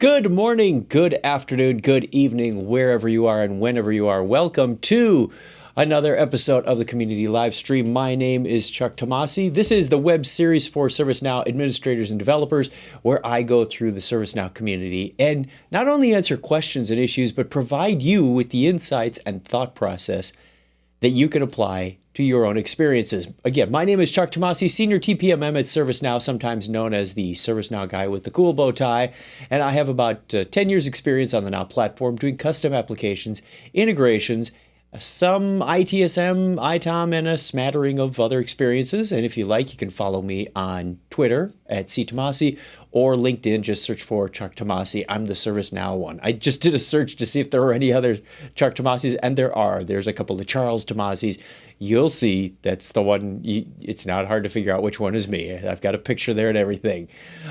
Good morning, good afternoon, good evening, wherever you are and whenever you are. Welcome to another episode of the Community Live Stream. My name is Chuck Tomasi. This is the web series for ServiceNow administrators and developers, where I go through the ServiceNow community and not only answer questions and issues, but provide you with the insights and thought process that you can apply to your own experiences. Again, my name is Chuck Tomasi, Senior TPMM at ServiceNow, sometimes known as the ServiceNow guy with the cool bow tie. And I have about 10 years experience on the Now platform doing custom applications, integrations, some ITSM, ITOM, and a smattering of other experiences. And if you like, you can follow me on Twitter at ctomasi or LinkedIn. Just search for Chuck Tomasi. I'm the ServiceNow one. I just did a search to see if there were any other Chuck Tomasis, and there are. There's a couple of Charles Tomasis. You'll see that's the one. It's not hard to figure out which one is me. I've got a picture there and everything.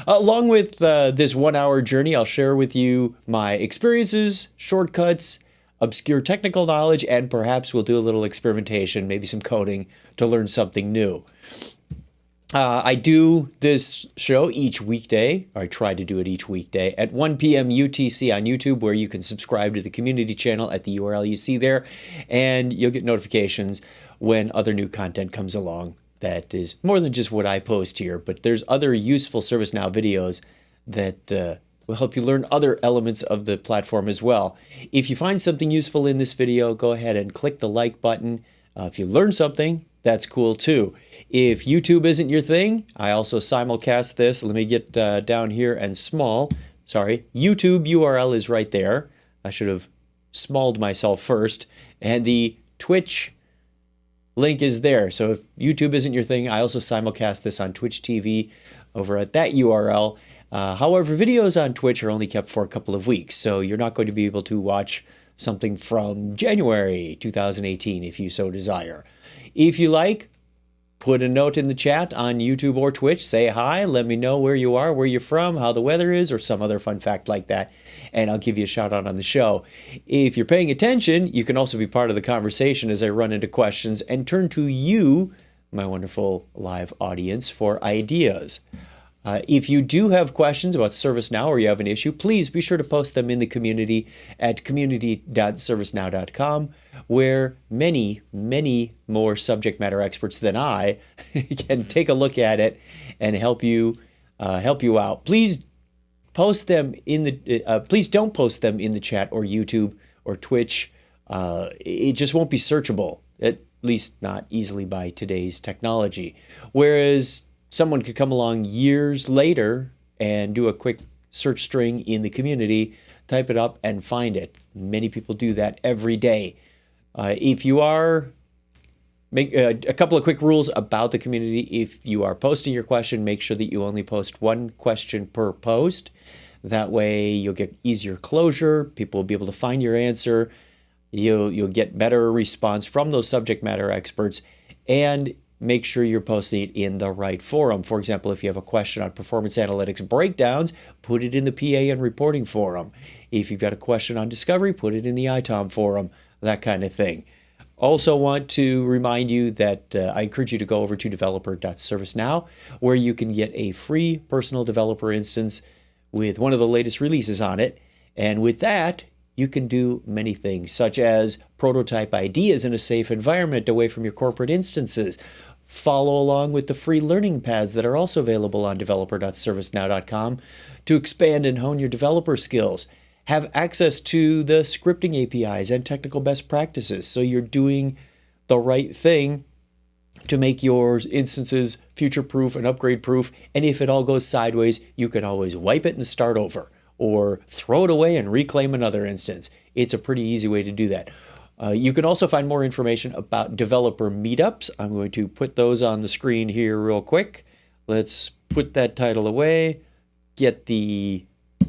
Along with this 1 hour journey, I'll share with you my experiences, shortcuts, obscure technical knowledge, and perhaps we'll do a little experimentation, maybe some coding to learn something new. I do this show each weekday, or I try to do it each weekday, at 1 p.m. UTC on YouTube, where you can subscribe to the community channel at the URL you see there, and you'll get notifications when other new content comes along that is more than just what I post here, but there's other useful ServiceNow videos that will help you learn other elements of the platform as well. If you find something useful in this video, go ahead and click the like button. If you learn something, that's cool too. If YouTube isn't your thing, I also simulcast this. Let me get down here and small. Sorry, YouTube URL is right there. I should have smalled myself first. And the Twitch link is there. So if YouTube isn't your thing, I also simulcast this on Twitch TV over at that URL. However, videos on Twitch are only kept for a couple of weeks, so you're not going to be able to watch something from January 2018 if you so desire. If you like, put a note in the chat on YouTube or Twitch. Say hi, let me know where you are, where you're from, how the weather is, or some other fun fact like that, and I'll give you a shout out on the show. If you're paying attention, you can also be part of the conversation as I run into questions and turn to you, my wonderful live audience, for ideas. If you do have questions about ServiceNow or you have an issue, please be sure to post them in the community at community.servicenow.com, where many, many more subject matter experts than I can take a look at it and help you out. Please post them in the. Please don't post them in the chat or YouTube or Twitch. It just won't be searchable, at least not easily by today's technology. Whereas someone could come along years later and do a quick search string in the community, type it up, and find it. Many people do that every day. If you are, make a couple of quick rules about the community. If you are posting your question, make sure that you only post one question per post. That way you'll get easier closure. People will be able to find your answer. You'll get better response from those subject matter experts, and make sure you're posting it in the right forum. For example, if you have a question on performance analytics breakdowns, put it in the PA and reporting forum. If you've got a question on discovery, put it in the ITOM forum, that kind of thing. Also want to remind you that I encourage you to go over to developer.servicenow, where you can get a free personal developer instance with one of the latest releases on it. And with that, you can do many things, such as prototype ideas in a safe environment away from your corporate instances. Follow along with the free learning paths that are also available on developer.servicenow.com to expand and hone your developer skills. Have access to the scripting APIs and technical best practices, so you're doing the right thing to make your instances future-proof and upgrade-proof. And if it all goes sideways, you can always wipe it and start over, or throw it away and reclaim another instance. It's a pretty easy way to do that. You can also find more information about developer meetups. I'm going to put those on the screen here real quick. Let's put that title away, get the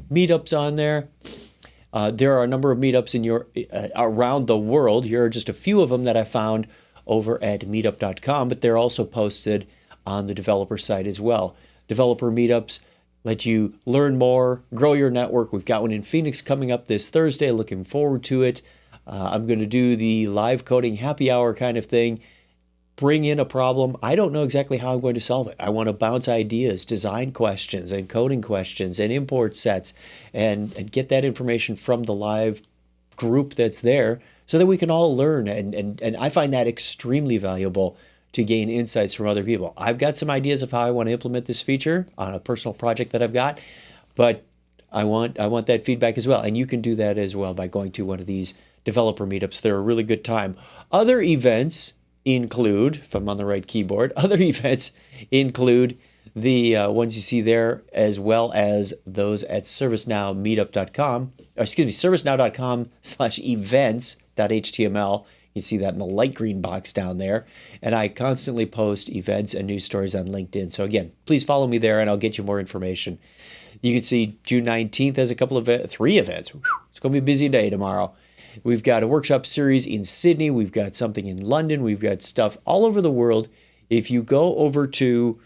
meetups on there. There are a number of meetups in around the world. Here are just a few of them that I found over at meetup.com, but they're also posted on the developer site as well. Developer meetups let you learn more, grow your network. We've got one in Phoenix coming up this Thursday. Looking forward to it. I'm going to do the live coding happy hour kind of thing. bring in a problem. I don't know exactly how I'm going to solve it. I want to bounce ideas, design questions, and coding questions, and import sets, and get that information from the live group that's there so that we can all learn. And I find that extremely valuable to gain insights from other people. I've got some ideas of how I want to implement this feature on a personal project that I've got, but I want that feedback as well. And you can do that as well by going to one of these developer meetups. They're a really good time. Other events include, if I'm on the right keyboard, other events include the ones you see there, as well as those at ServiceNowMeetup.com, or excuse me, ServiceNow.com/events.html. You see that in the light green box down there. And I constantly post events and news stories on LinkedIn. So again, please follow me there and I'll get you more information. You can see June 19th has a couple of 3 events. It's going to be a busy day tomorrow. We've got a workshop series in Sydney. We've got something in London. We've got stuff all over the world. If you go over to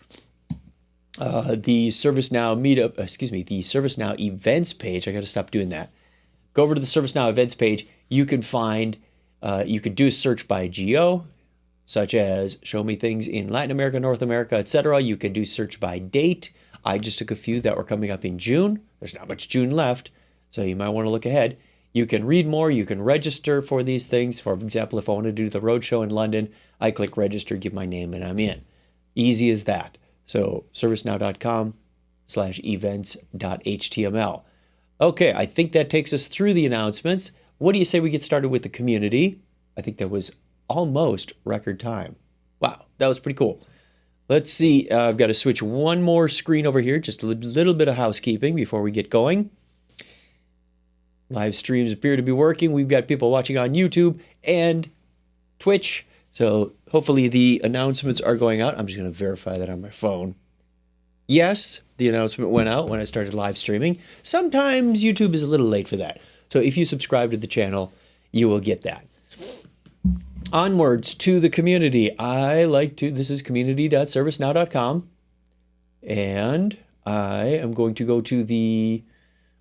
the ServiceNow meetup, the ServiceNow events page, I got to stop doing that. Go over to the ServiceNow events page. You can find, you could do a search by geo, such as show me things in Latin America, North America, etc. You can do search by date. I just took a few that were coming up in June. There's not much June left, so you might want to look ahead. You can read more. You can register for these things. For example, if I want to do the roadshow in London, I click register, give my name, and I'm in. Easy as that. So servicenow.com/events.html. Okay, I think that takes us through the announcements. What do you say we get started with the community? I think that was almost record time. Wow, that was pretty cool. Let's see. I've got to switch one more screen over here. Just a little bit of housekeeping before we get going. Live streams appear to be working. We've got people watching on YouTube and Twitch. So hopefully the announcements are going out. I'm just going to verify that on my phone. Yes, the announcement went out when I started live streaming. Sometimes YouTube is a little late for that. So if you subscribe to the channel, you will get that. Onwards to the community. This is community.servicenow.com. And I am going to go to the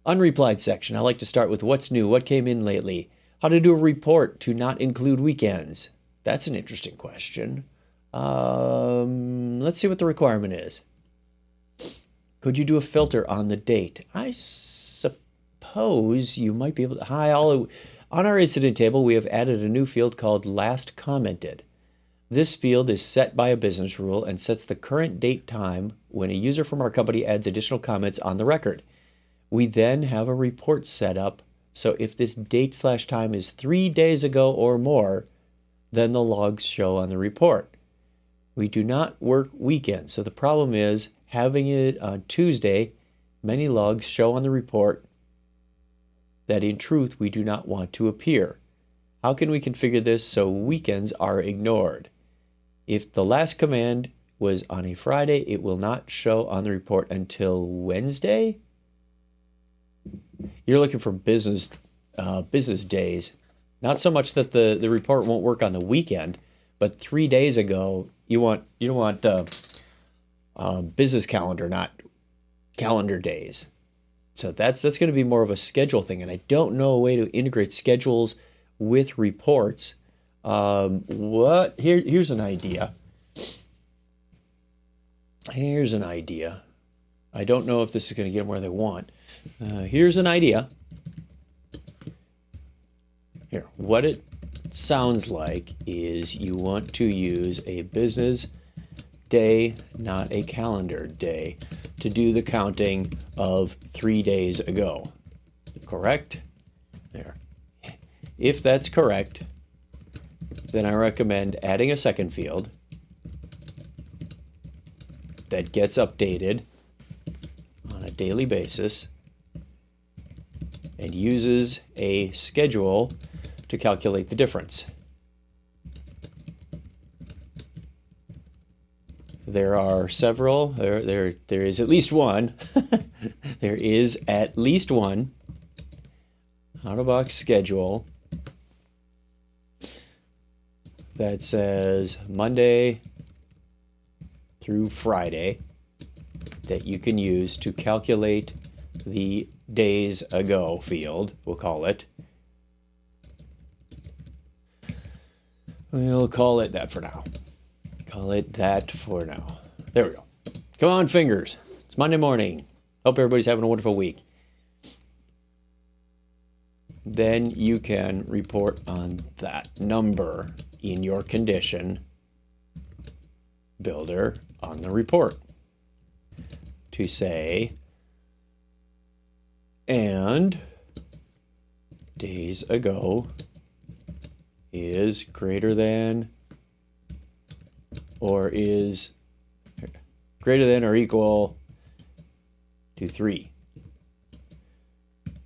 unreplied section. I like to start with what's new, what came in lately, how to do a report to not include weekends. That's an interesting question. Let's see what the requirement is. Could you do a filter on the date? I suppose you might be able to. Hi, all. On our incident table, we have added a new field called last commented. This field is set by a business rule and sets the current date time when a user from our company adds additional comments on the record. We then have a report set up, so if this date/time is 3 days ago or more, then the logs show on the report. We do not work weekends, so the problem is having it on Tuesday, many logs show on the report that in truth we do not want to appear. How can we configure this so weekends are ignored? If the last command was on a Friday, it will not show on the report until Wednesday? You're looking for business days. Not so much that the report won't work on the weekend, but 3 days ago, you don't want business calendar, not calendar days. So that's going to be more of a schedule thing, and I don't know a way to integrate schedules with reports. Here's an idea. Here's an idea. I don't know if this is going to get them where they want. Here's an idea. Here, what it sounds like is you want to use a business day, not a calendar day, to do the counting of 3 days ago. Correct? There. If that's correct, then I recommend adding a second field that gets updated on a daily basis and uses a schedule to calculate the difference. There are several. There is at least one. There is at least one out-of-box schedule that says Monday through Friday that you can use to calculate the days ago field, we'll call it. We'll call it that for now. Call it that for now. There we go. Come on, fingers. It's Monday morning. Hope everybody's having a wonderful week. Then you can report on that number in your condition builder on the report to say, and days ago is greater than or is greater than or equal to 3.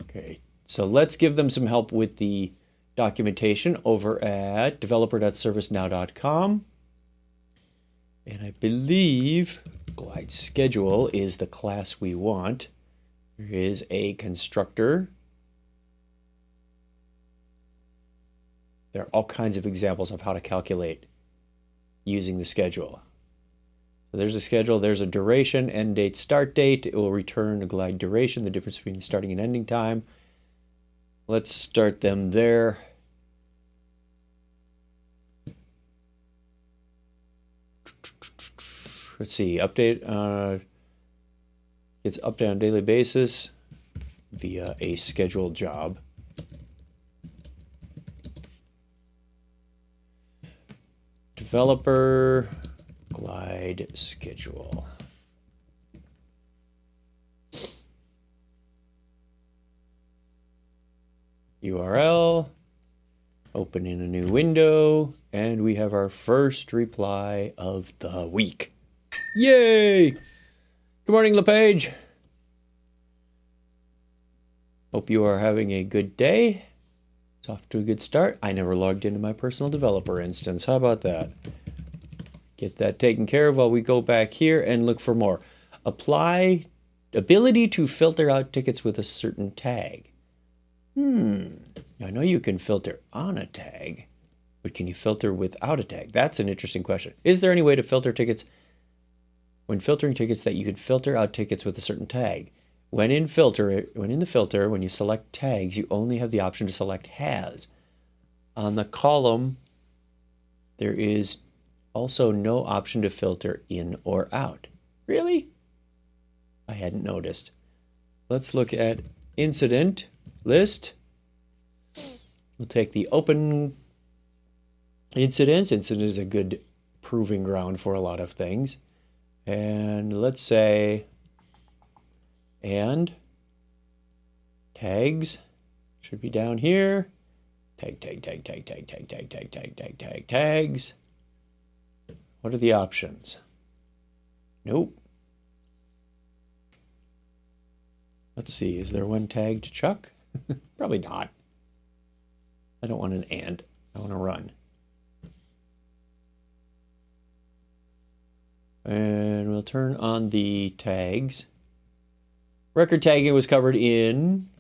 Okay, so let's give them some help with the documentation over at developer.servicenow.com. And I believe glide schedule is the class we want. There is a constructor. There are all kinds of examples of how to calculate using the schedule. So there's a schedule, there's a duration, end date, start date. It will return a glide duration, the difference between starting and ending time. Let's start them there. Let's see, update, it's updated on a daily basis via a scheduled job. Developer glide schedule. URL, open in a new window, and we have our first reply of the week. Yay! Good morning, LePage. Hope you are having a good day. It's off to a good start. I never logged into my personal developer instance. How about that? Get that taken care of while we go back here and look for more. Apply ability to filter out tickets with a certain tag. I know you can filter on a tag, but can you filter without a tag? That's an interesting question. Is there any way to filter tickets when filtering tickets that you can filter out tickets with a certain tag? When in the filter, when you select tags, you only have the option to select has. On the column, there is also no option to filter in or out. Really? I hadn't noticed. Let's look at incident list. We'll take the open incidents. Incident is a good proving ground for a lot of things. And let's say, and tags should be down here. Tags. What are the options? Nope. Let's see, is there one tag to Chuck? Probably not. I don't want an and. I want to run. And we'll turn on the tags. Record tagging was covered in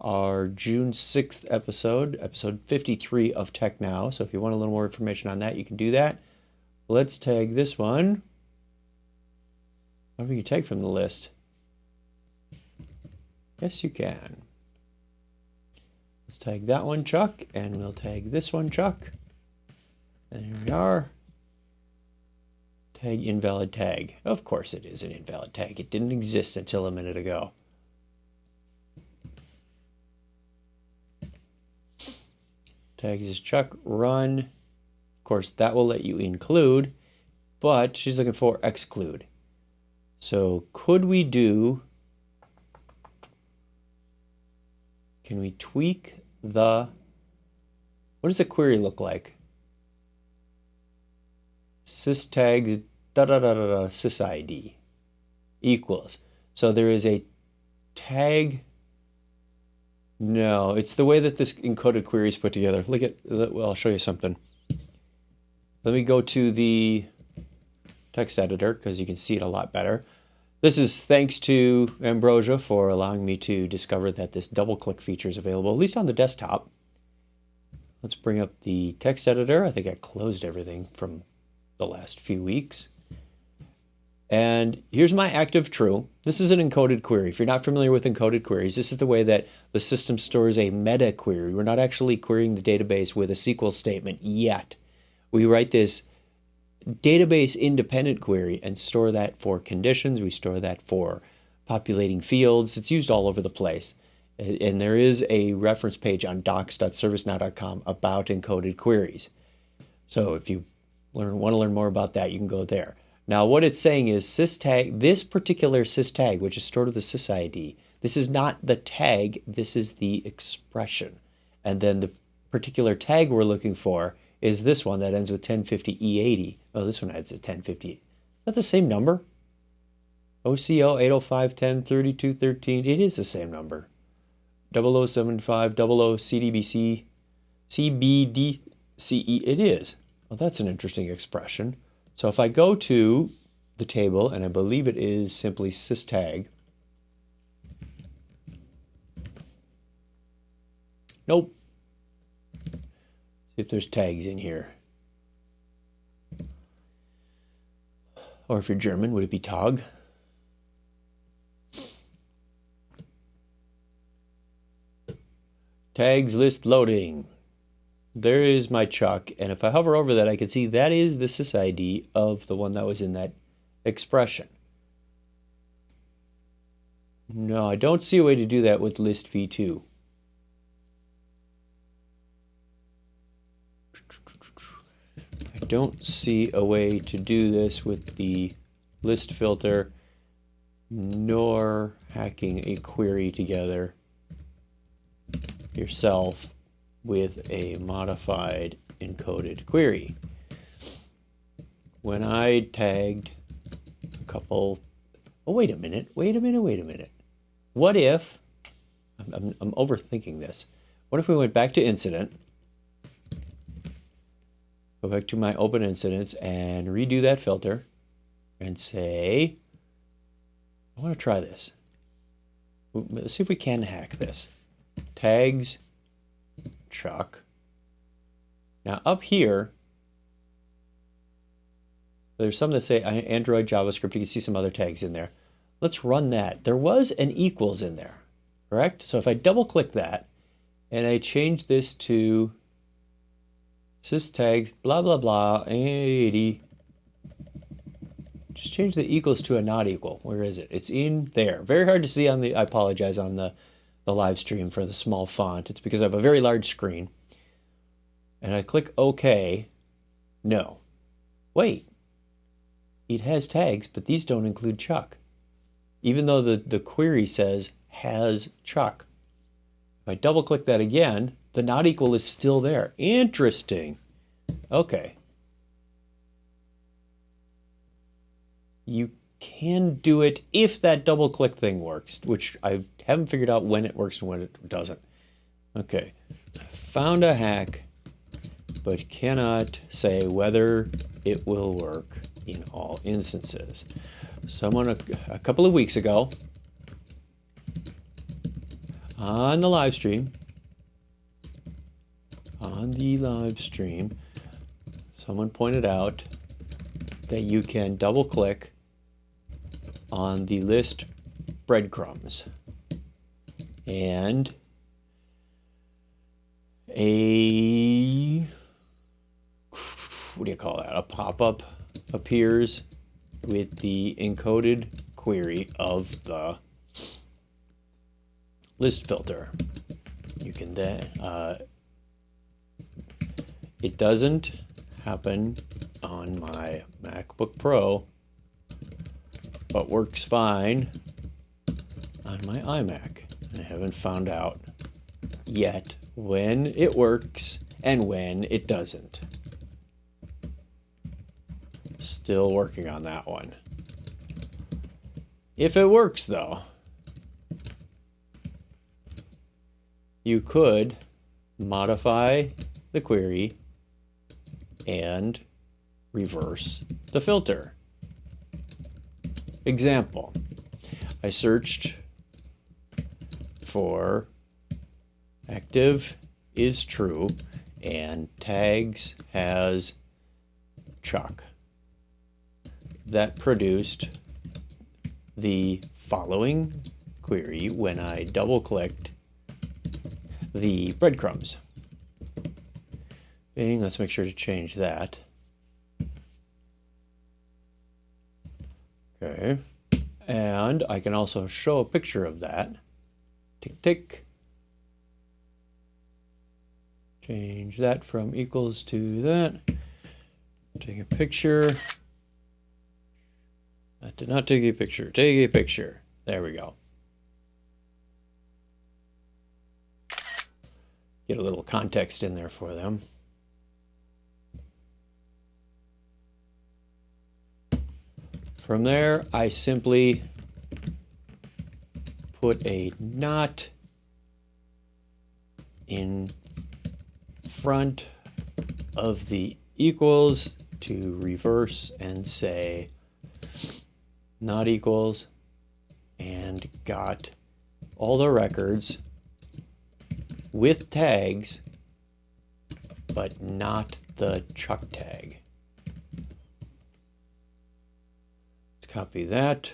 our June 6th episode 53 of Tech Now. So if you want a little more information on that, you can do that. Let's tag this one. Whatever you tag from the list. Yes, you can. Let's tag that one, Chuck, and we'll tag this one, Chuck. And here we are. Tag invalid tag. Of course it is an invalid tag. It didn't exist until a minute ago. Tags is Chuck, run. Of course, that will let you include, but she's looking for exclude. So could we do, can we tweak the, what does the query look like? Systags sysID equals. So there is a tag. No, it's the way that this encoded query is put together. Look at, well, I'll show you something. Let me go to the text editor because you can see it a lot better. This is thanks to Ambrosia for allowing me to discover that this double click feature is available, at least on the desktop. Let's bring up the text editor. I think I closed everything from the last few weeks. And here's my active true. This is an encoded query. If you're not familiar with encoded queries, this is the way that the system stores a meta query. We're not actually querying the database with a SQL statement yet. We write this database independent query and store that for conditions. We store that for populating fields. It's used all over the place. And there is a reference page on docs.servicenow.com about encoded queries. So if you want to learn more about that, you can go there. Now what it's saying is systag, this particular systag, which is stored with the sys_id, this is not the tag, this is the expression. And then the particular tag we're looking for is this one that ends with 1050E80. Oh, this one ends at 1050. Is that the same number? OCO 805103213. It is the same number. 0075 00CDBC CBDCE. It is. Well, that's an interesting expression. So if I go to the table, and I believe it is simply systag. Nope. See if there's tags in here. Or if you're German, would it be Tag? Tags list loading. There is my chuck, and if I hover over that, I can see that is the sys_id of the one that was in that expression. No, I don't see a way to do that with list v2. I don't see a way to do this with the list filter, nor hacking a query together yourself with a modified encoded query. When I tagged a couple, oh, wait a minute. What if, I'm overthinking this. What if we went back to incident, go back to my open incidents and redo that filter and say, I want to try this. Let's see if we can hack this. Tags, chuck. Now up here, there's some that say Android, JavaScript. You can see some other tags in there. Let's run that. There was an equals in there, correct? So if I double click that and I change this to systags, blah, blah, blah, 80. Just change the equals to a not equal. Where is it? It's in there. Very hard to see on the, I apologize, on the live stream for the small font. It's because I have a very large screen. And I click OK. No. Wait. It has tags, but these don't include chuck. Even though the query says has chuck. If I double click that again, the not equal is still there. Interesting. Okay. You can do it if that double click thing works, which I haven't figured out when it works and when it doesn't. Okay. Found a hack, but cannot say whether it will work in all instances. Someone a couple of weeks ago on the live stream, someone pointed out that you can double click on the list breadcrumbs and a, what do you call that? A pop-up appears with the encoded query of the list filter. You can then, it doesn't happen on my MacBook Pro, but works fine on my iMac. I haven't found out yet when it works and when it doesn't. Still working on that one. If it works though, you could modify the query and reverse the filter. Example, I searched for active is true and tags has chuck. That produced the following query when I double clicked the breadcrumbs. Bing, let's make sure to change that. And I can also show a picture of that. Tick, tick. Change that from equals to that. Take a picture. That did not take a picture. Take a picture. There we go. Get a little context in there for them. From there, I simply put a not in front of the equals to reverse and say not equals, and got all the records with tags, but not the Chuck tag. Let's copy that.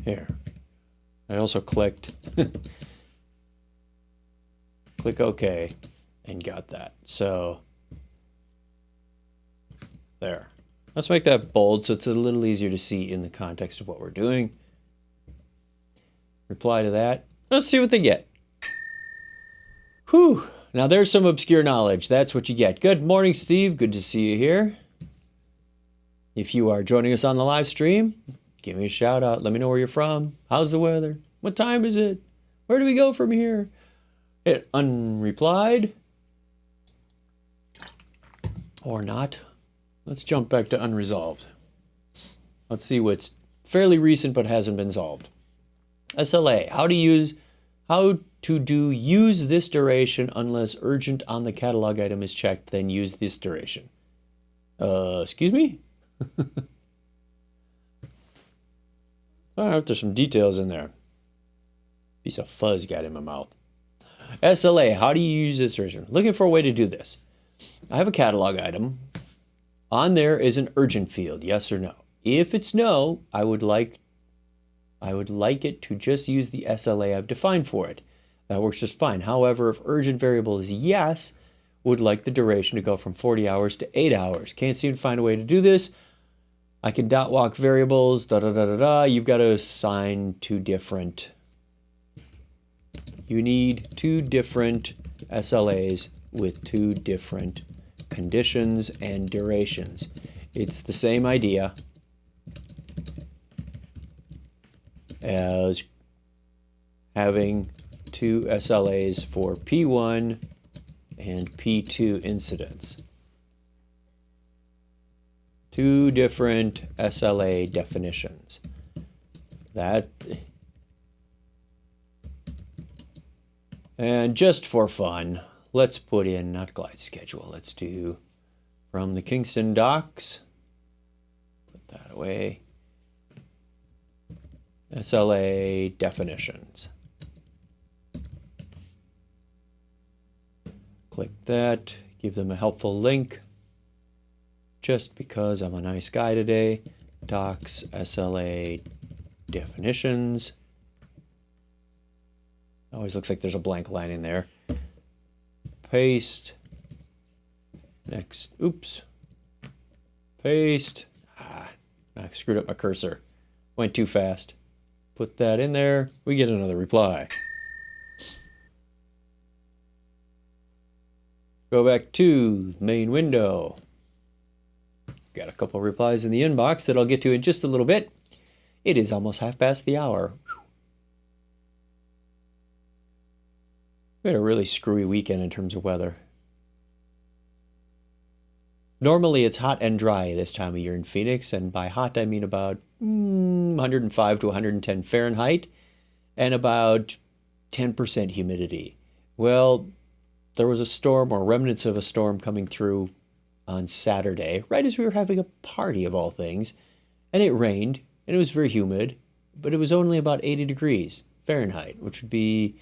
Here. I also clicked click OK and got that. So there. Let's make that bold so it's a little easier to see in the context of what we're doing. Reply to that. Let's see what they get. Whew. Now there's some obscure knowledge. That's what you get. Good morning, Steve. Good to see you here. If you are joining us on the live stream, give me a shout out. Let me know where you're from. How's the weather? What time is it? Where do we go from here? Hit unreplied. Or not. Let's jump back to unresolved. Let's see what's fairly recent but hasn't been solved. SLA. How to do use this duration unless urgent on the catalog item is checked, then use this duration. Excuse me? There's some details in there. Piece of fuzz got in my mouth. SLA, how do you use this duration? Looking for a way to do this. I have a catalog item. On there is an urgent field, yes or no. If it's no, I would like it to just use the SLA I've defined for it. That works just fine. However, if urgent variable is yes, would like the duration to go from 40 hours to 8 hours. Can't seem to find a way to do this. I can dot walk variables, You've got to assign two different. You need two different SLAs with two different conditions and durations. It's the same idea as having two SLAs for P1 and P2 incidents. Two different SLA definitions. And just for fun, let's put in not glide schedule. Let's do from the Kingston docks. Put that away. SLA definitions. Click that. Give them a helpful link. Just because I'm a nice guy today. Docs SLA definitions. Always looks like there's a blank line in there. Paste. Next. Oops. Paste. I screwed up my cursor. Went too fast. Put that in there. We get another reply. Go back to main window. Got a couple replies in the inbox that I'll get to in just a little bit. It is almost half past the hour. We had a really screwy weekend in terms of weather. Normally it's hot and dry this time of year in Phoenix, and by hot I mean about 105 to 110 Fahrenheit and about 10% humidity. Well, there was a storm or remnants of a storm coming through on Saturday, right as we were having a party of all things, and it rained, and it was very humid, but it was only about 80 degrees Fahrenheit, which would be,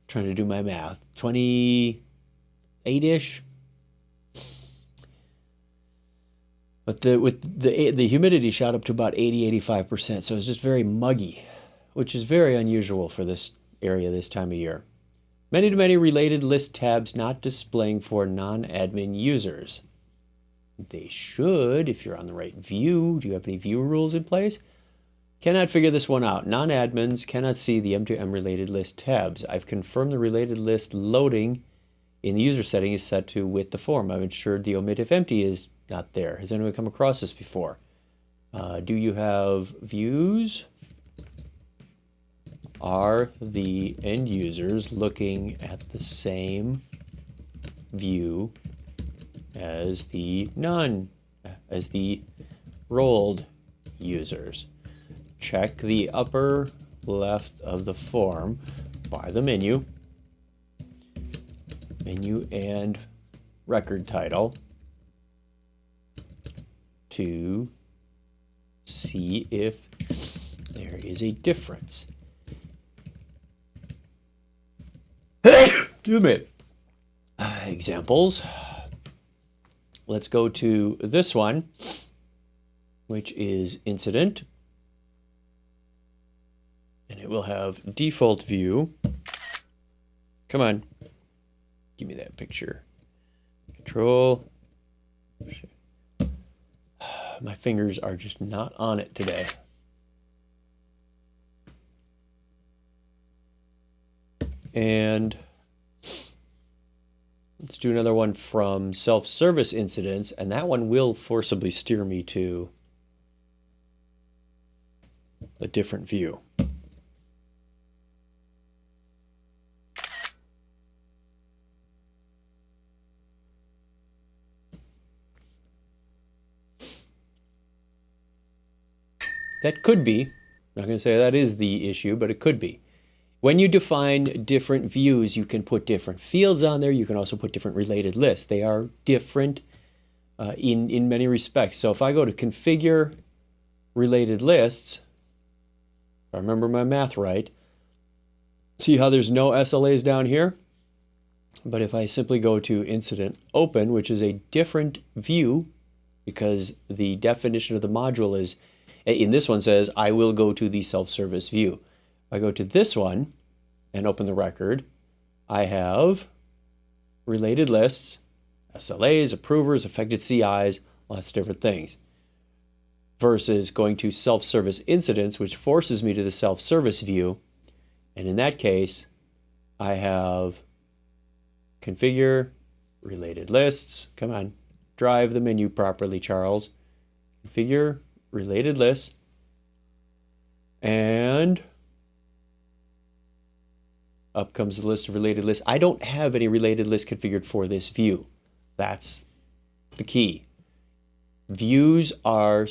trying to do my math, 28-ish. But the humidity shot up to about 80-85%, so it was just very muggy, which is very unusual for this area this time of year. Many-to-many related list tabs not displaying for non-admin users. They should, if you're on the right view. Do you have any view rules in place? Cannot figure this one out. Non-admins cannot see the M2M related list tabs. I've confirmed the related list loading in the user setting is set to with the form. I've ensured the omit if empty is not there. Has anyone come across this before? Do you have views? Are the end users looking at the same view as the rolled users? Check the upper left of the form by the menu and record title to see if there is a difference. Excuse me. Examples. Let's go to this one, which is incident. And it will have default view. Come on. Give me that picture. Control. My fingers are just not on it today. And let's do another one from self-service incidents, and that one will forcibly steer me to a different view. That could be. I'm not going to say that is the issue, but it could be. When you define different views, you can put different fields on there. You can also put different related lists. They are different in many respects. So if I go to configure related lists, if I remember my math right, see how there's no SLAs down here? But if I simply go to incident open, which is a different view, because the definition of the module is, in this one says, I will go to the self-service view. I go to this one and open the record. I have related lists, SLAs, approvers, affected CIs, lots of different things. Versus going to self-service incidents, which forces me to the self-service view. And in that case, I have configure related lists. Come on, drive the menu properly, Charles. Configure related lists. And up comes the list of related lists. I don't have any related lists configured for this view. That's the key. Views are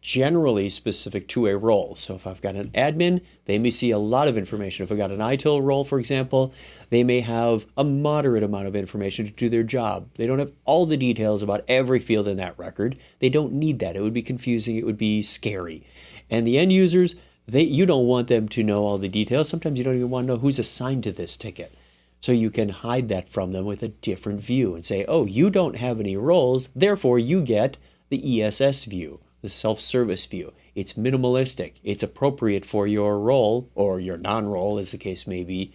generally specific to a role. So if I've got an admin, they may see a lot of information. If I've got an ITIL role, for example, they may have a moderate amount of information to do their job. They don't have all the details about every field in that record. They don't need that. It would be confusing. It would be scary. And the end users, you don't want them to know all the details. Sometimes you don't even want to know who's assigned to this ticket. So you can hide that from them with a different view and say, oh, you don't have any roles, therefore you get the ESS view, the self-service view. It's minimalistic. It's appropriate for your role or your non-role, as the case may be.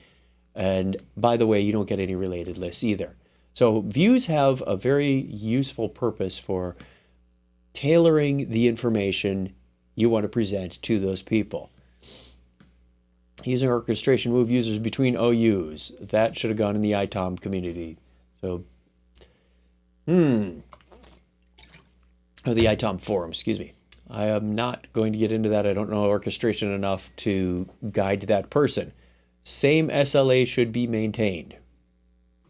And by the way, you don't get any related lists either. So views have a very useful purpose for tailoring the information you want to present to those people. Using orchestration, move users between OUs. That should have gone in the ITOM community. So, or the ITOM forum, excuse me. I am not going to get into that. I don't know orchestration enough to guide that person. Same SLA should be maintained.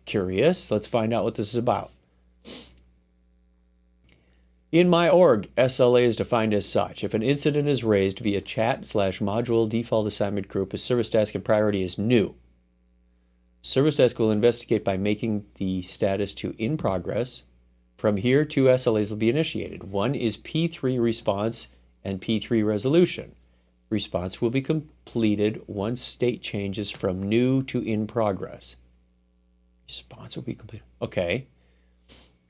Curious? Let's find out what this is about. In my org, SLA is defined as such. If an incident is raised via chat/module default assignment group, a service desk and priority is new. Service desk will investigate by making the status to in progress. From here, 2 SLAs will be initiated. One is P3 response and P3 resolution. Response will be completed once state changes from new to in progress. Response will be completed. Okay.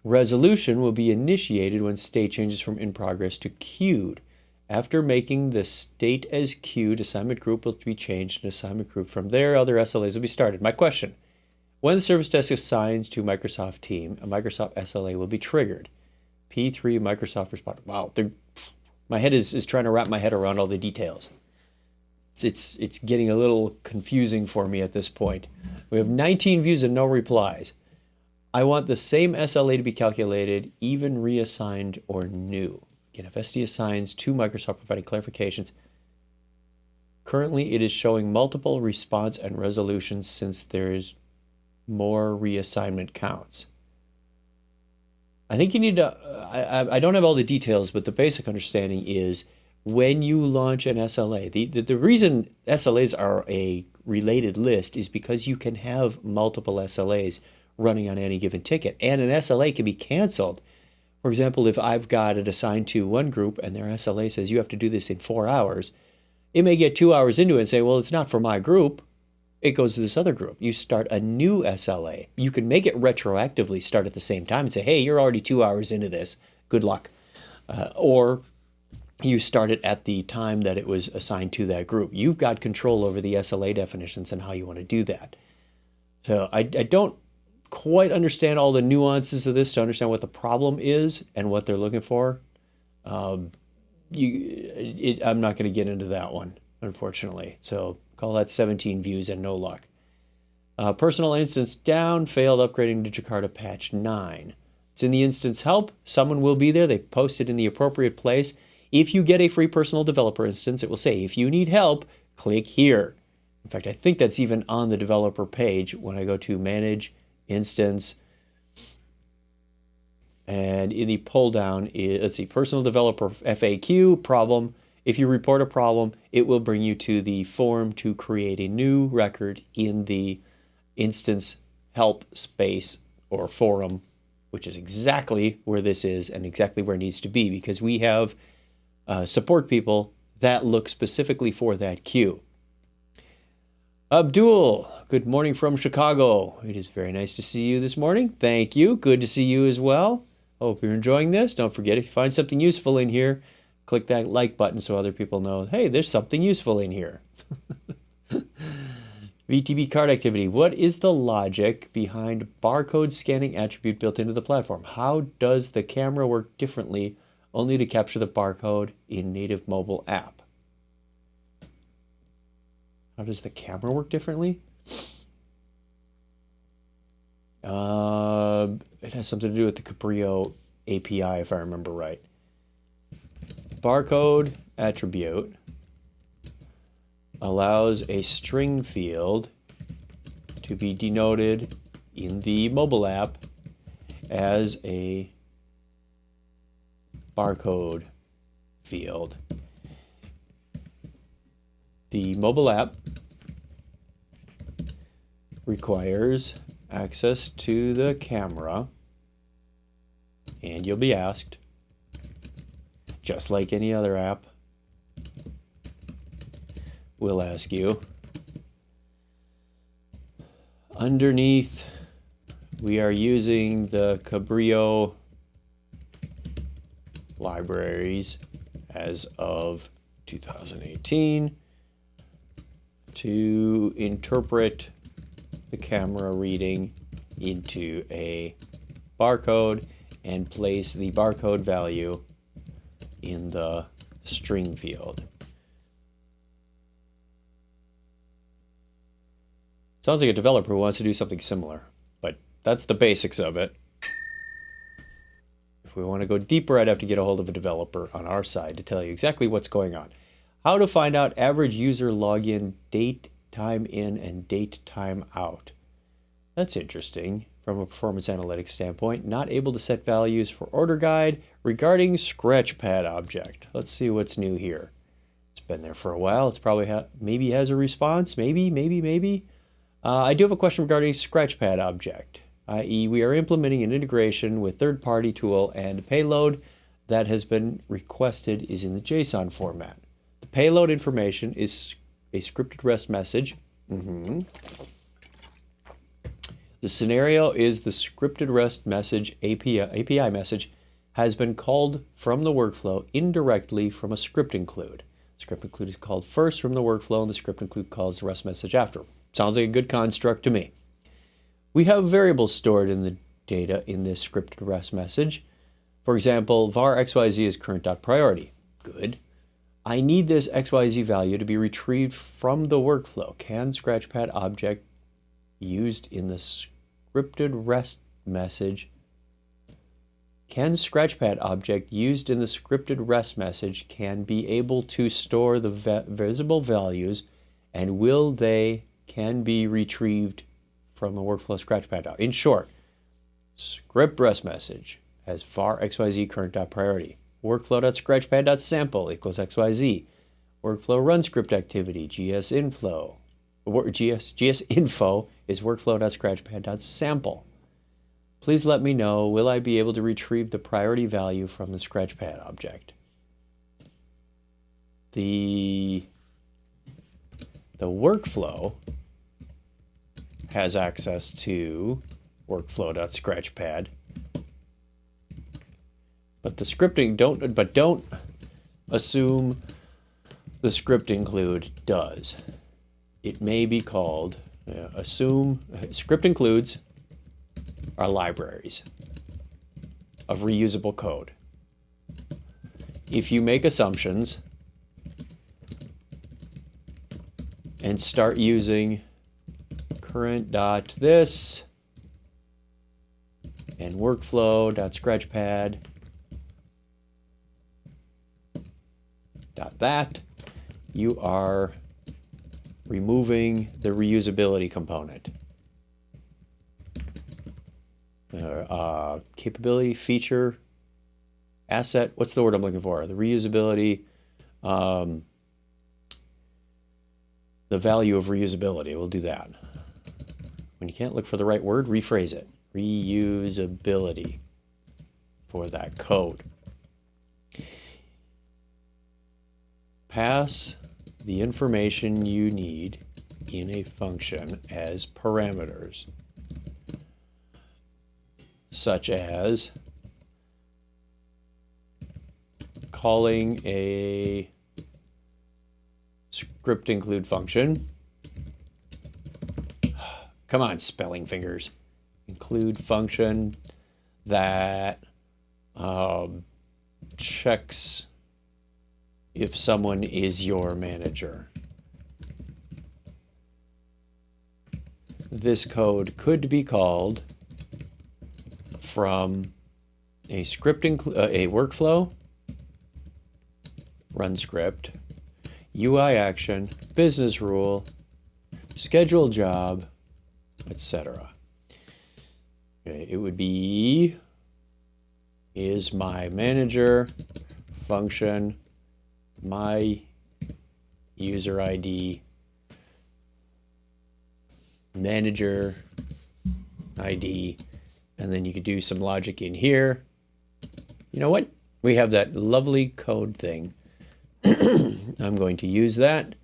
Resolution will be initiated when state changes from in progress to queued. After making the state as queued, assignment group will be changed and assignment group. From there, other SLAs will be started. My question, When the service desk assigns to Microsoft team, a Microsoft SLA will be triggered. P3 Microsoft respond. Wow, my head is trying to wrap my head around all the details. It's getting a little confusing for me at this point. We have 19 views and no replies. I want the same SLA to be calculated, even reassigned or new. Again, if SD assigns to Microsoft providing clarifications, currently it is showing multiple response and resolutions since there's more reassignment counts. I think you need to, I don't have all the details, but the basic understanding is when you launch an SLA, the reason SLAs are a related list is because you can have multiple SLAs running on any given ticket, and an SLA can be canceled. For example, if I've got it assigned to one group and their SLA says you have to do this in 4 hours, it may get 2 hours into it and say, well, it's not for my group. It goes to this other group. You start a new SLA. You can make it retroactively start at the same time and say, hey, you're already 2 hours into this. Good luck. Or you start it at the time that it was assigned to that group. You've got control over the SLA definitions and how you want to do that. So I don't quite understand all the nuances of this to understand what the problem is and what they're looking for. I'm not going to get into that one, unfortunately. So call that 17 views and no luck. Personal instance down, failed upgrading to Jakarta patch 9. It's in the instance help. Someone will be there. They post it in the appropriate place. If you get a free personal developer instance, it will say, if you need help, click here. In fact, I think that's even on the developer page when I go to Manage, Instance, and in the pull down, let's see, Personal Developer FAQ, problem. If you report a problem, it will bring you to the form to create a new record in the instance help space or forum, which is exactly where this is and exactly where it needs to be, because we have support people that look specifically for that queue. Abdul, good morning from Chicago. It is very nice to see you this morning. Thank you. Good to see you as well. Hope you're enjoying this. Don't forget, if you find something useful in here, click that like button so other people know, hey, there's something useful in here. VTB card activity. What is the logic behind barcode scanning attribute built into the platform? How does the camera work differently only to capture the barcode in native mobile app? How does the camera work differently? It has something to do with the Cabrio API, if I remember right. Barcode attribute allows a string field to be denoted in the mobile app as a barcode field. The mobile app requires access to the camera, and you'll be asked, just like any other app will ask you. Underneath, we are using the Cabrio libraries as of 2018 to interpret the camera reading into a barcode and place the barcode value in the string field. Sounds like a developer who wants to do something similar, but that's the basics of it. If we want to go deeper, I'd have to get a hold of a developer on our side to tell you exactly what's going on. How to find out average user login date, time in, and date, time out. That's interesting from a performance analytics standpoint. Not able to set values for order guide regarding scratchpad object. Let's see what's new here. It's been there for a while. It's probably maybe has a response. Maybe. I do have a question regarding scratchpad object, i.e. we are implementing an integration with third-party tool, and payload that has been requested is in the JSON format. The payload information is a scripted REST message. The scenario is the scripted REST message API message has been called from the workflow indirectly from a script include. Script include is called first from the workflow, and the script include calls the REST message after. Sounds like a good construct to me. We have variables stored in the data in this scripted REST message. For example, var xyz is current.priority. Good. I need this xyz value to be retrieved from the workflow. Can scratchpad object used in the scripted REST message can scratchpad object used in the scripted REST message can be able to store the visible values, and will they can be retrieved from the workflow scratchpad. In short, script REST message has var xyz current.priority. Workflow.scratchpad.sample equals xyz. Workflow run script activity gsinfo. Gsinfo is workflow.scratchpad.sample. Please let me know, will I be able to retrieve the priority value from the scratchpad object? The workflow has access to workflow.scratchpad, but the scripting don't assume the script include does. It may be called assume script includes are libraries of reusable code. If you make assumptions and start using current.this and workflow.scratchpad.that, you are removing the reusability component. Capability, feature, asset, what's the word I'm looking for? The reusability, the value of reusability, we'll do that. When you can't look for the right word, rephrase it. Reusability for that code. Pass the information you need in a function as parameters, such as calling a script include function. Come on, spelling fingers. Include function that checks if someone is your manager. This code could be called from a script a workflow, run script, UI action, business rule, schedule job, etc. Okay, it would be is my manager function my user ID manager ID, and then you could do some logic in here. You know what? We have that lovely code thing. I'm going to use that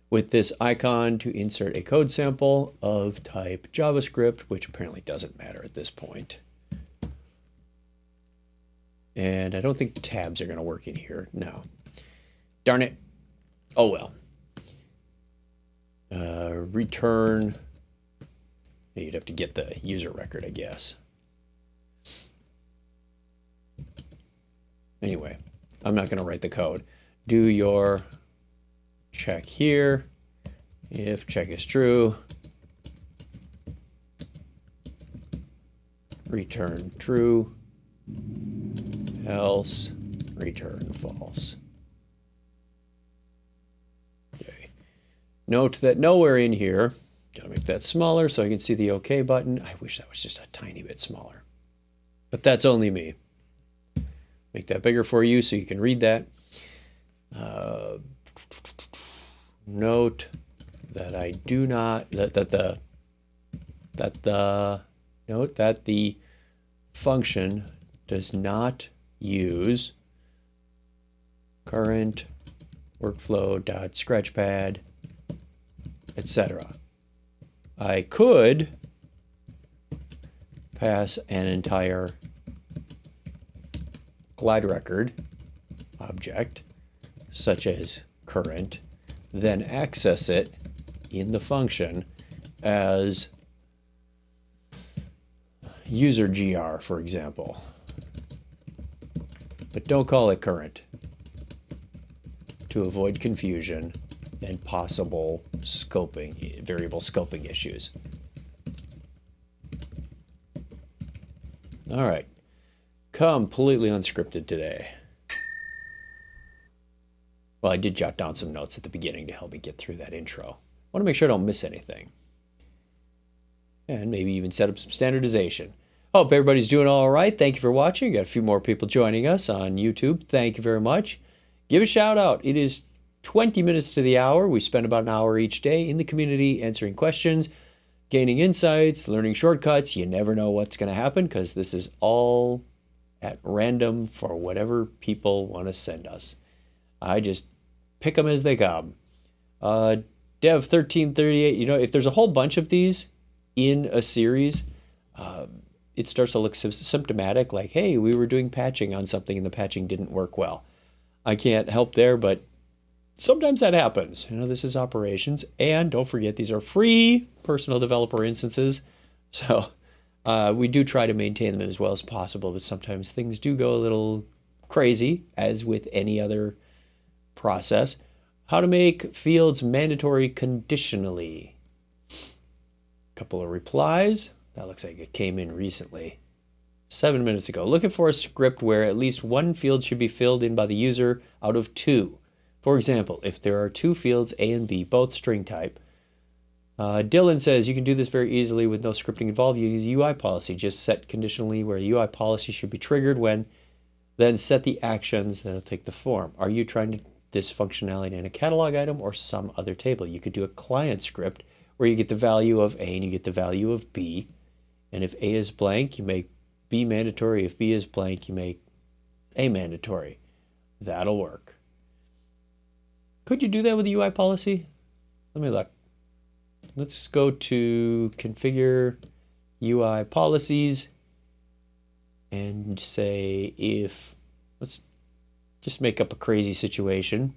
with this icon to insert a code sample of type JavaScript, which apparently doesn't matter at this point. And I don't think tabs are going to work in here. No. Darn it. Oh well. Return. You'd have to get the user record, I guess. Anyway, I'm not going to write the code. Do your check here. If check is true, return true. Else, return false. Okay. Note that nowhere in here, gotta make that smaller so I can see the OK button. I wish that was just a tiny bit smaller, but that's only me. Make that bigger for you so you can read that. Note that I do not note that the function does not use current workflow.scratchpad, etc. I could pass an entire glide record object, such as current, then access it in the function as user gr, for example, but don't call it current to avoid confusion and possible scoping, variable scoping issues. All right, completely unscripted today. Well, I did jot down some notes at the beginning to help me get through that intro. I want to make sure I don't miss anything. And maybe even set up some standardization. Hope everybody's doing all right. Thank you for watching. Got a few more people joining us on YouTube. Thank you very much. Give a shout out. It is 20 minutes to the hour. We spend about an hour each day in the community answering questions, gaining insights, learning shortcuts. You never know what's going to happen because this is all at random for whatever people want to send us. I just pick them as they come. Dev1338, you know, if there's a whole bunch of these in a series, it starts to look symptomatic, like, hey, we were doing patching on something and the patching didn't work well. I can't help there, but sometimes that happens. You know, this is operations. And don't forget, these are free personal developer instances. So we do try to maintain them as well as possible, but sometimes things do go a little crazy, as with any other process. How to make fields mandatory conditionally. Couple of replies. That looks like it came in recently. 7 minutes ago. Looking for a script where at least one field should be filled in by the user out of two. For example, if there are two fields, A and B, both string type. Dylan says you can do this very easily with no scripting involved. You use UI policy. Just set conditionally where UI policy should be triggered when, then set the actions that'll take the form. Are you trying to this functionality in a catalog item or some other table? You could do a client script where you get the value of A and you get the value of B. And if A is blank, you make B mandatory. If B is blank, you make A mandatory. That'll work. Could you do that with a UI policy? Let me look. Let's go to configure UI policies and say if, let's just make up a crazy situation.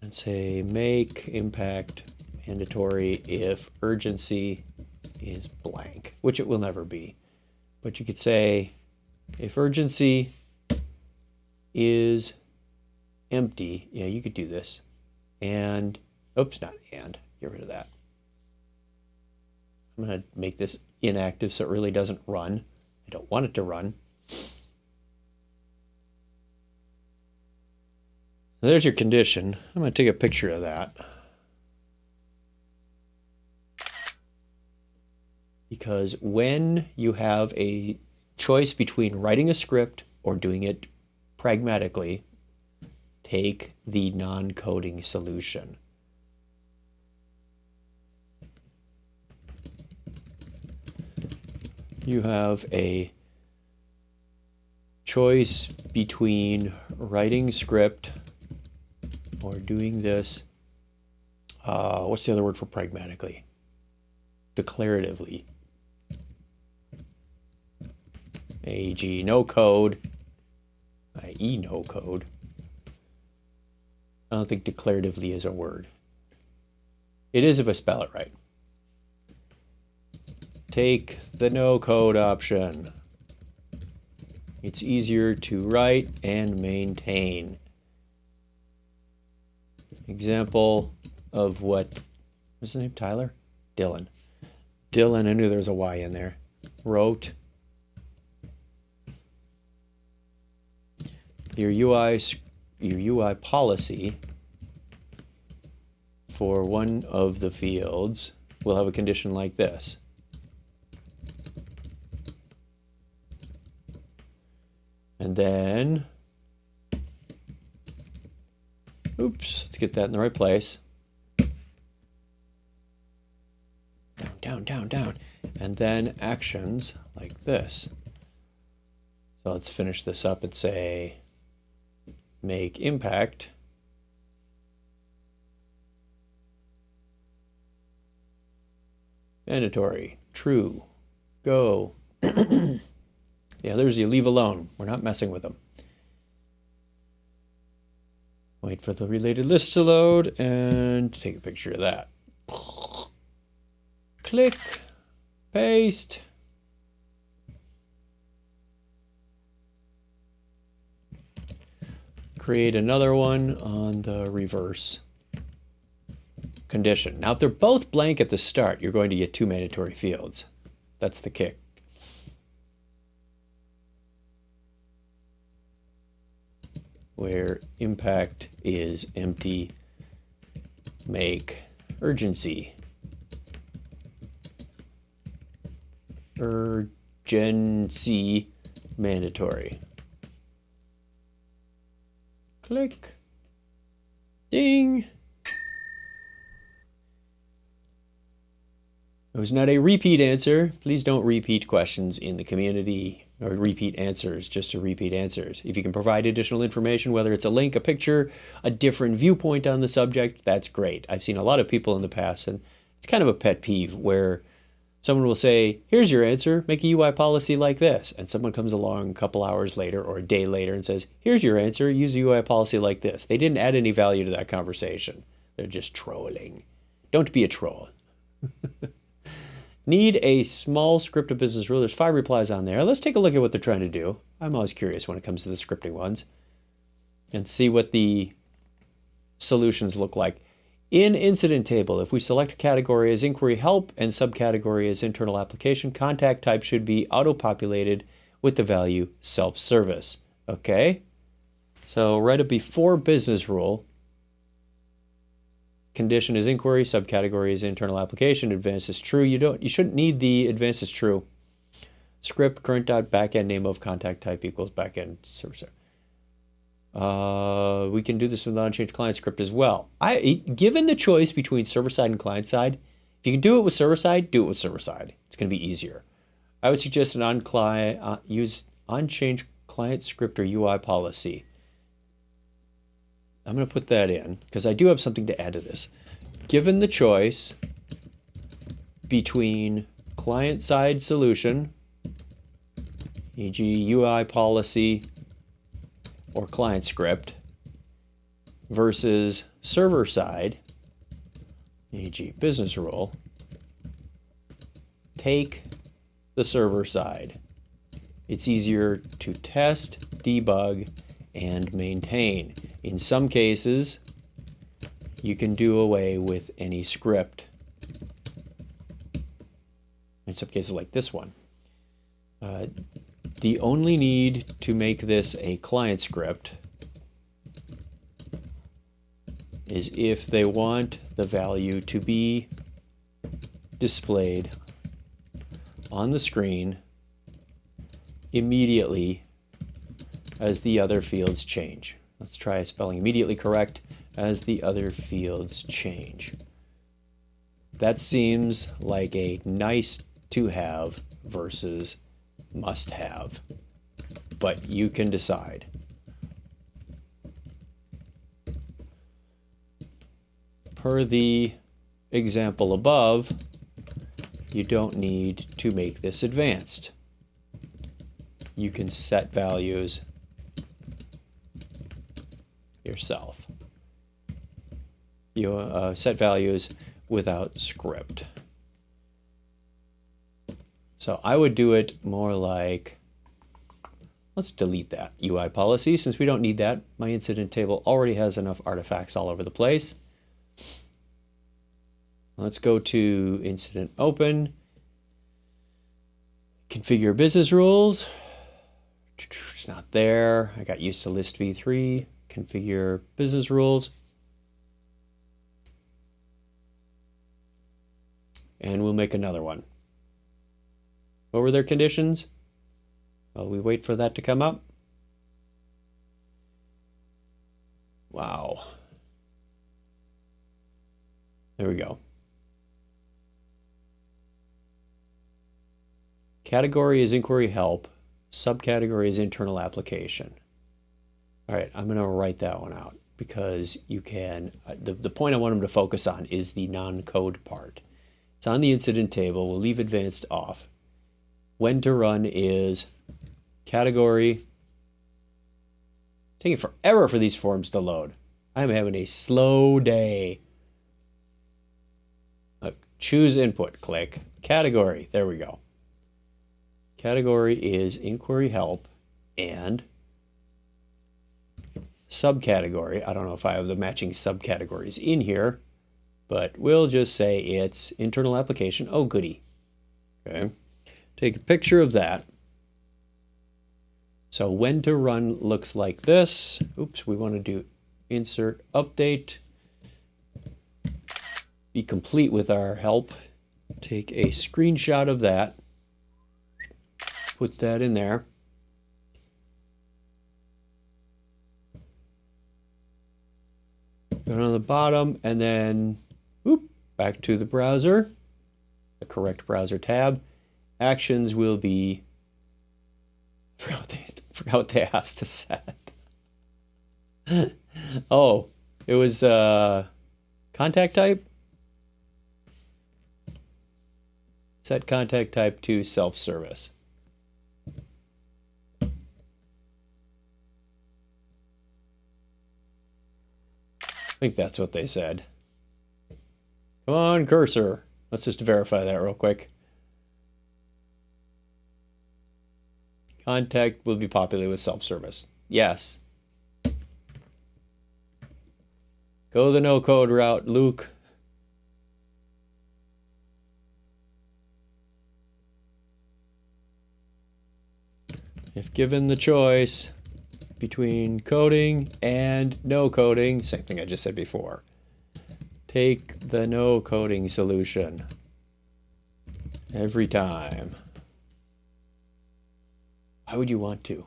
And say make impact mandatory if urgency is blank, which it will never be. But you could say if urgency is empty, yeah, you could do this. And, oops, not and, get rid of that. I'm going to make this inactive so it really doesn't run. I don't want it to run. There's your condition. I'm going to take a picture of that. Because when you have a choice between writing a script or doing it pragmatically, take the non-coding solution. You have a choice between writing script or doing this. What's the other word for pragmatically? Declaratively. AG, no code, i.e. no code. I don't think declaratively is a word. It is if I spell it right. Take the no code option. It's easier to write and maintain. Example of what, what's his name, Tyler? Dylan. Dylan, I knew there was a Y in there. Wrote your UI policy for one of the fields will have a condition like this. And then, oops, let's get that in the right place. Down, down, down, down. And then actions like this. So let's finish this up and say, make impact mandatory, true, go. Yeah, there's you leave alone. We're not messing with them. Wait for the related list to load and take a picture of that. Click, paste. Create another one on the reverse condition. Now, if they're both blank at the start, you're going to get two mandatory fields. That's the kick. Where impact is empty, make urgency mandatory. Click. Ding. It was not a repeat answer. Please don't repeat questions in the community or repeat answers just to repeat answers. If you can provide additional information, whether it's a link, a picture, a different viewpoint on the subject, that's great. I've seen a lot of people in the past, and it's kind of a pet peeve where someone will say, here's your answer, make a UI policy like this. And someone comes along a couple hours later or a day later and says, here's your answer, use a UI policy like this. They didn't add any value to that conversation. They're just trolling. Don't be a troll. Need a small script of business rule. There's 5 replies on there. Let's take a look at what they're trying to do. I'm always curious when it comes to the scripting ones and see what the solutions look like. In incident table, if we select a category as inquiry help and subcategory as internal application, contact type should be auto-populated with the value self-service. Okay? So right up before business rule, condition is inquiry, subcategory is internal application, advanced is true. You shouldn't need the advanced is true. Script current.backend name of contact type equals backend server. We can do this with unchanged client script as well. Given the choice between server side and client side, if you can do it with server side, do it with server side. It's going to be easier. I would suggest use unchanged client script or UI policy. I'm going to put that in because I do have something to add to this. Given the choice between client-side solution, e.g. UI policy or client script, versus server-side, e.g. business rule, take the server side. It's easier to test, debug, and maintain. In some cases, you can do away with any script. In some cases like this one. The only need to make this a client script is if they want the value to be displayed on the screen immediately as the other fields change. Let's try spelling immediately correct as the other fields change. That seems like a nice to have versus must have, but you can decide. Per the example above, you don't need to make this advanced. You can set values yourself. You set values without script. So I would do it more like, let's delete that UI policy since we don't need that. My incident table already has enough artifacts all over the place. Let's go to incident open, configure business rules. It's not there. I got used to list v3, configure business rules. And we'll make another one. What were their conditions? Well, we wait for that to come up. Wow. There we go. Category is inquiry help. Subcategory is internal application. All right, I'm going to write that one out because you can, the point I want them to focus on is the non-code part. It's on the incident table. We'll leave advanced off. When to run is category. Taking forever for these forms to load. I'm having a slow day. Choose input, click. Category, there we go. Category is inquiry help and subcategory. I don't know if I have the matching subcategories in here, but we'll just say it's internal application. Oh, goody. Okay. Take a picture of that. So when to run looks like this. Oops, we want to do insert update. Be complete with our help. Take a screenshot of that. Put that in there. Go on the bottom and then whoop, back to the browser. The correct browser tab. Actions will be, forgot what they asked to set. Oh, it was contact type. Set contact type to self-service. I think that's what they said. Come on, cursor. Let's just verify that real quick. Contact will be populated with self-service. Yes. Go the no-code route, Luke. If given the choice between coding and no coding, same thing I just said before, take the no coding solution every time. Why would you want to?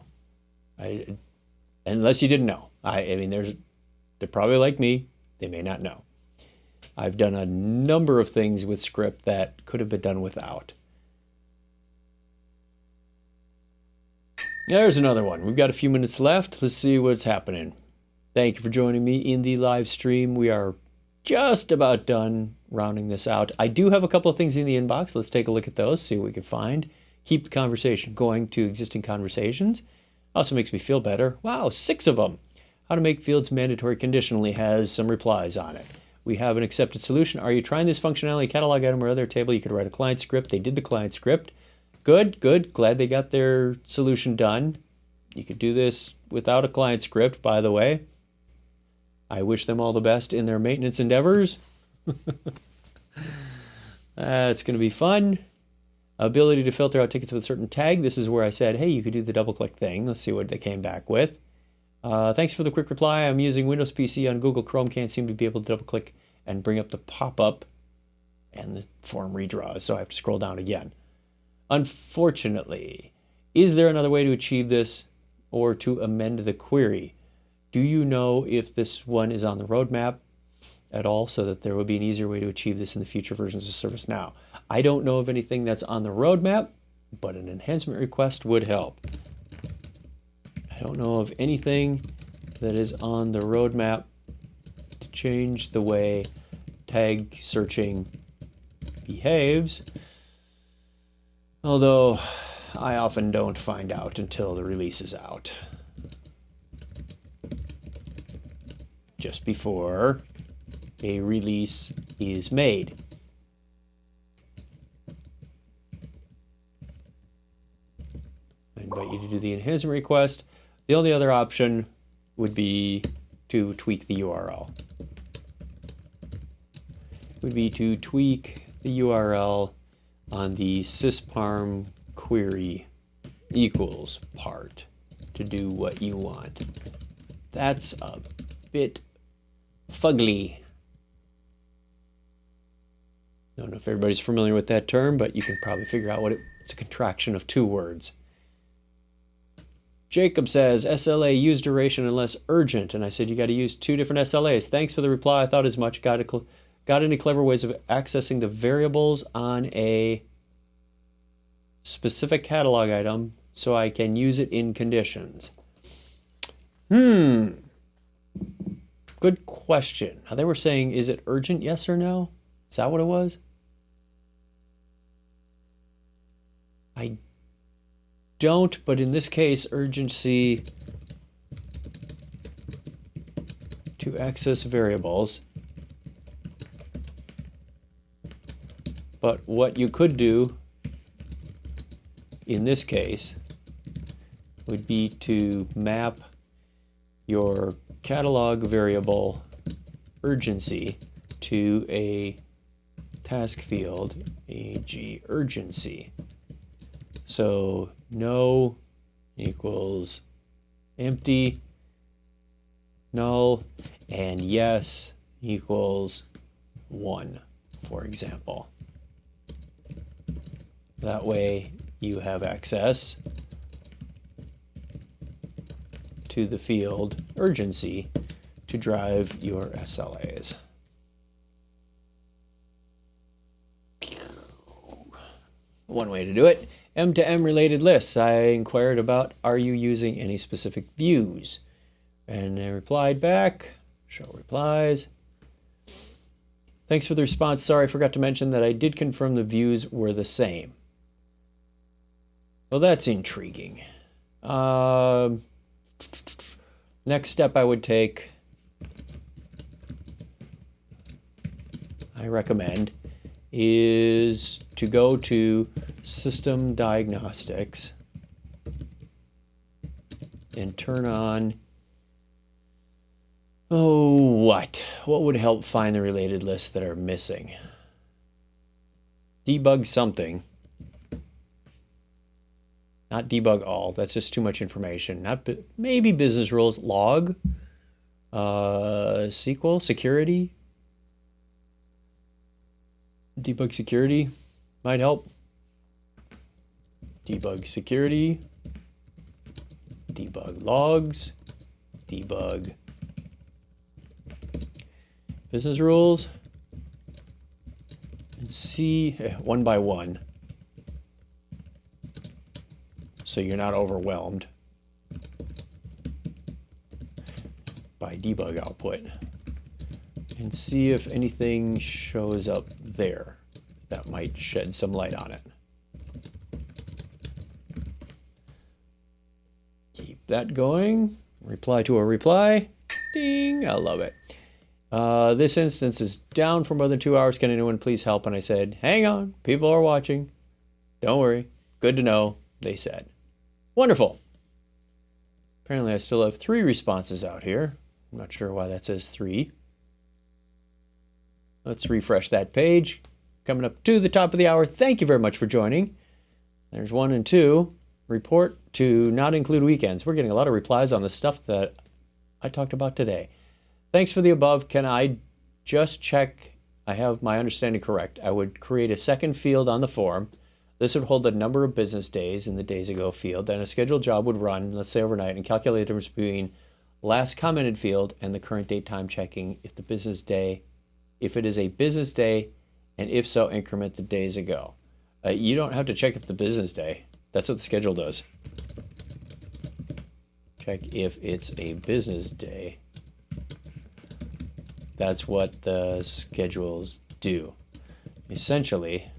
Unless you didn't know. I mean, they're probably like me. They may not know. I've done a number of things with script that could have been done without. There's another one. We've got a few minutes left. Let's see what's happening. Thank you for joining me in the live stream. We are just about done rounding this out. I do have a couple of things in the inbox. Let's take a look at those, see what we can find. Keep the conversation going to existing conversations. Also makes me feel better. Wow, 6 of them. How to make fields mandatory conditionally has some replies on it. We have an accepted solution. Are you trying this functionality catalog item or other table? You could write a client script. They did the client script. Good, good. Glad they got their solution done. You could do this without a client script, by the way. I wish them all the best in their maintenance endeavors. It's going to be fun. Ability to filter out tickets with a certain tag. This is where I said, hey, you could do the double click thing. Let's see what they came back with. Thanks for the quick reply. I'm using Windows PC on Google Chrome. Can't seem to be able to double click and bring up the pop-up and the form redraws, so I have to scroll down again. Unfortunately, is there another way to achieve this or to amend the query? Do you know if this one is on the roadmap at all so that there will be an easier way to achieve this in the future versions of ServiceNow? I don't know of anything that's on the roadmap, but an enhancement request would help. I don't know of anything that is on the roadmap to change the way tag searching behaves. Although I often don't find out until the release is out. Just before a release is made. I invite you to do the enhancement request. The only other option would be to tweak the URL. Would be to tweak the URL on the sysparm query equals part to do what you want. That's a bit fugly. Don't know if everybody's familiar with that term, but you can probably figure out what it's a contraction of 2 words. Jacob says, SLA use duration unless urgent. And I said, you got to use 2 different SLAs. Thanks for the reply. I thought as much. Got any clever ways of accessing the variables on a specific catalog item so I can use it in conditions? Good question. Now they were saying, is it urgent, yes or no? Is that what it was? I don't, but in this case, urgency to to access variables. But what you could do in this case would be to map your catalog variable urgency to a task field, AG urgency. So no equals empty, null, and yes equals 1, for example. That way you have access to the field urgency to drive your SLAs. One way to do it. M to M related lists. I inquired about, are you using any specific views? And they replied back, show replies. Thanks for the response. Sorry, I forgot to mention that I did confirm the views were the same. Well, that's intriguing. Next step I would take, I recommend, is to go to System Diagnostics and turn on, what would help find the related lists that are missing? Debug something. Not debug all, that's just too much information. Maybe business rules, log, SQL, security. Debug security might help. Debug security, debug logs, debug business rules, and see one by one, so you're not overwhelmed by debug output, and see if anything shows up there that might shed some light on it. Keep that going. Reply to a reply. Ding, I love it. This instance is down for more than 2 hours. Can anyone please help? And I said, hang on, people are watching. Don't worry. Good to know, they said. Wonderful. Apparently I still have 3 responses out here. I'm not sure why that says 3. Let's refresh that page. Coming up to the top of the hour. Thank you very much for joining. There's 1 and 2. Report to not include weekends. We're getting a lot of replies on the stuff that I talked about today. Thanks for the above. Can I just check I have my understanding correct? I would create a second field on the form. This would hold the number of business days in the days ago field. Then a scheduled job would run, let's say overnight, and calculate the difference between last commented field and the current date time checking if the business day, if it is a business day, and if so, increment the days ago. You don't have to check if the business day. That's what the schedule does. Check if it's a business day. That's what the schedules do. Essentially,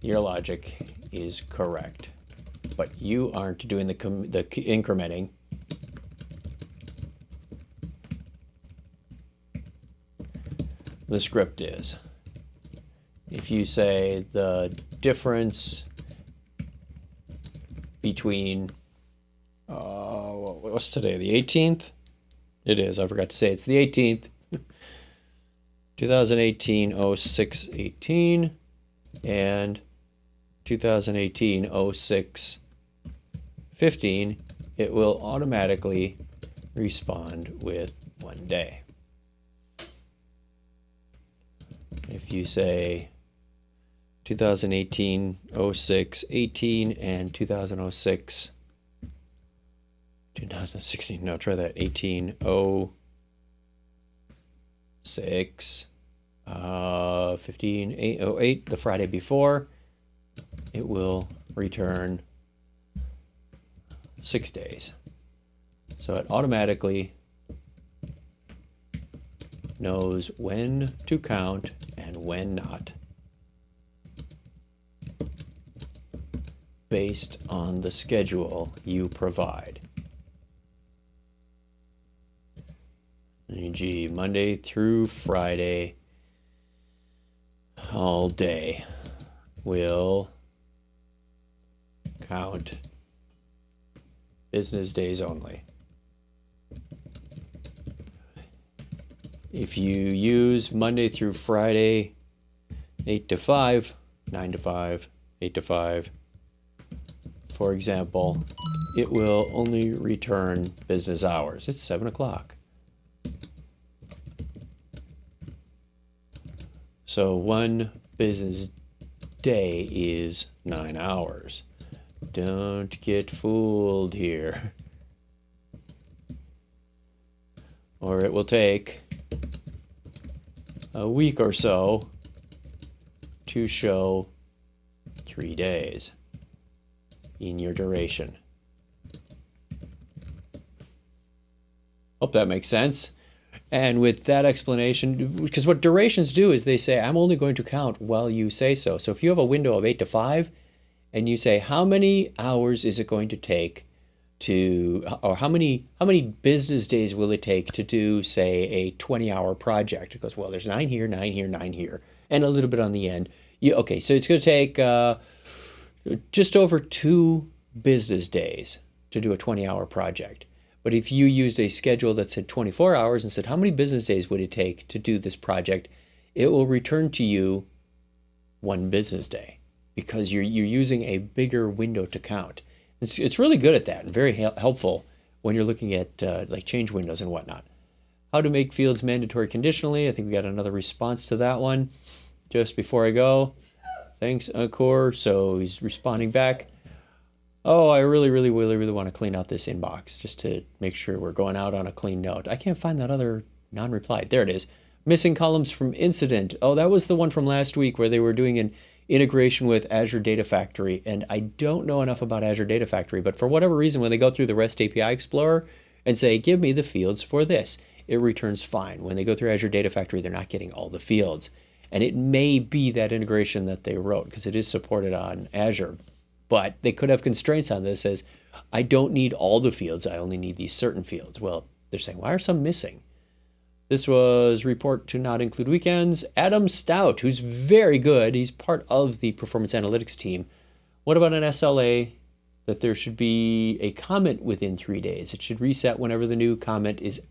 your logic is correct, but you aren't doing the incrementing. The script is. If you say the difference between, what's today, the 18th? It is, I forgot to say, it's the 18th. 2018 06 18 and 2018 06 15, it will automatically respond with 1 day. If you say 2018 06 18 and 2006 2016, no, try that, 18 06 15 08, the Friday before, it will return 6 days. So it automatically knows when to count and when not, based on the schedule you provide. And you e.g. Monday through Friday, all day, will count business days only. If you use Monday through Friday, 8 to 5, 9 to 5, 8 to 5, for example, it will only return business hours. It's 7 o'clock. So one business day is 9 hours. Don't get fooled here. Or it will take a week or so to show 3 days in your duration. Hope that makes sense. And with that explanation, because what durations do is they say, I'm only going to count while you say so. So if you have a window of 8 to 5 and you say, how many hours is it going to take to, or how many business days will it take to do, say, a 20-hour project? It goes, well, there's 9 here, 9 here, 9 here, and a little bit on the end. Okay, so it's going to take just over 2 business days to do a 20-hour project. But if you used a schedule that said 24 hours and said, how many business days would it take to do this project? It will return to you 1 business day because you're using a bigger window to count. It's really good at that and very helpful when you're looking at like change windows and whatnot. How to make fields mandatory conditionally. I think we got another response to that one just before I go. Thanks, Akor. So he's responding back. Oh, I really want to clean out this inbox just to make sure we're going out on a clean note. I can't find that other non-replied. There it is. Missing columns from incident. Oh, that was the one from last week where they were doing an integration with Azure Data Factory. And I don't know enough about Azure Data Factory, but for whatever reason, when they go through the REST API Explorer and say, give me the fields for this, it returns fine. When they go through Azure Data Factory, they're not getting all the fields. And it may be that integration that they wrote because it is supported on Azure. But they could have constraints on this as, I don't need all the fields, I only need these certain fields. Well, they're saying, why are some missing? This was report to not include weekends. Adam Stout, who's very good. He's part of the performance analytics team. What about an SLA that there should be a comment within 3 days? It should reset whenever the new comment is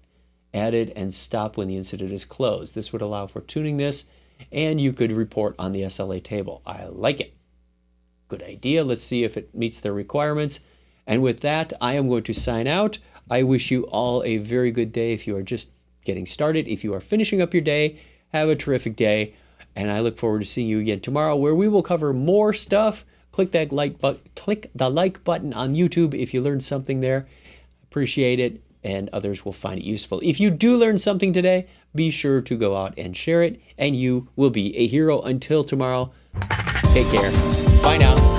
added and stop when the incident is closed. This would allow for tuning this, and you could report on the SLA table. I like it. Good idea. Let's see if it meets their requirements. And with that, I am going to sign out. I wish you all a very good day if you are just getting started. If you are finishing up your day, have a terrific day. And I look forward to seeing you again tomorrow where we will cover more stuff. Click the like button on YouTube if you learned something there. Appreciate it, and others will find it useful. If you do learn something today, be sure to go out and share it, and you will be a hero until tomorrow. Take care. Bye now.